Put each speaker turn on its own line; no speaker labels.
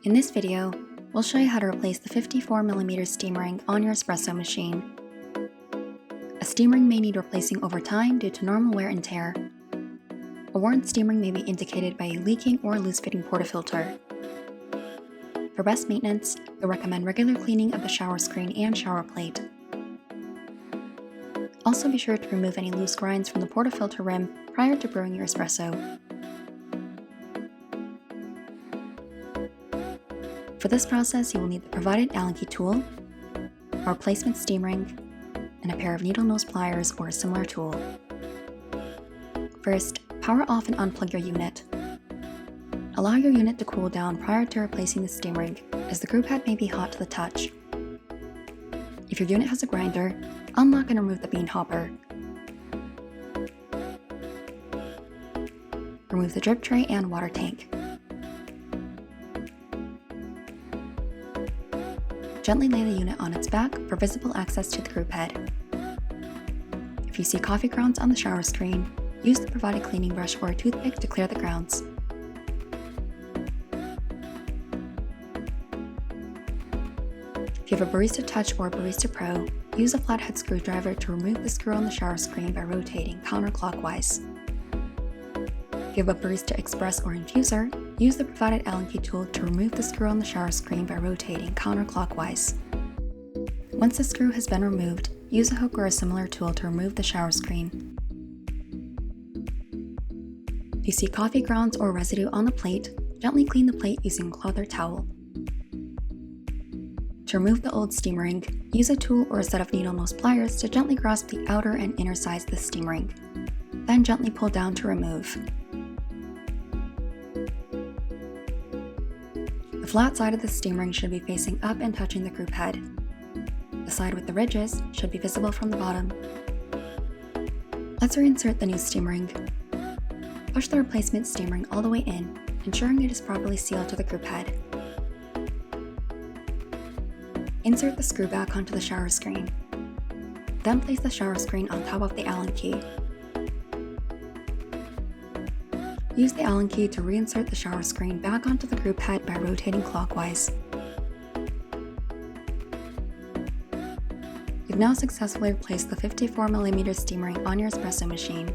In this video, we'll show you how to replace the 54mm steam ring on your espresso machine. A steam ring may need replacing over time due to normal wear and tear. A worn steam ring may be indicated by a leaking or loose-fitting portafilter. For best maintenance, we recommend regular cleaning of the shower screen and shower plate. Also be sure to remove any loose grinds from the portafilter rim prior to brewing your espresso. For this process, you will need the provided Allen key tool, a replacement steam ring, and a pair of needle nose pliers or a similar tool. First, power off and unplug your unit. Allow your unit to cool down prior to replacing the steam ring, as the screw pad may be hot to the touch. If your unit has a grinder, unlock and remove the bean hopper. Remove the drip tray and water tank. Gently lay the unit on its back for visible access to the group head. If you see coffee grounds on the shower screen, use the provided cleaning brush or a toothpick to clear the grounds. If you have a Barista Touch or Barista Pro, use a flathead screwdriver to remove the screw on the shower screen by rotating counterclockwise. If you have a Barista Express or Infuser, use the provided Allen key tool to remove the screw on the shower screen by rotating counterclockwise. Once the screw has been removed, use a hook or a similar tool to remove the shower screen. If you see coffee grounds or residue on the plate, gently clean the plate using a cloth or towel. To remove the old steam ring, use a tool or a set of needle nose pliers to gently grasp the outer and inner sides of the steam ring. Then gently pull down to remove. The flat side of the steam ring should be facing up and touching the group head. The side with the ridges should be visible from the bottom. Let's reinsert the new steam ring. Push the replacement steam ring all the way in, ensuring it is properly sealed to the group head. Insert the screw back onto the shower screen. Then place the shower screen on top of the Allen key. Use the Allen key to reinsert the shower screen back onto the group head by rotating clockwise. You've now successfully replaced the 54mm steam ring on your espresso machine.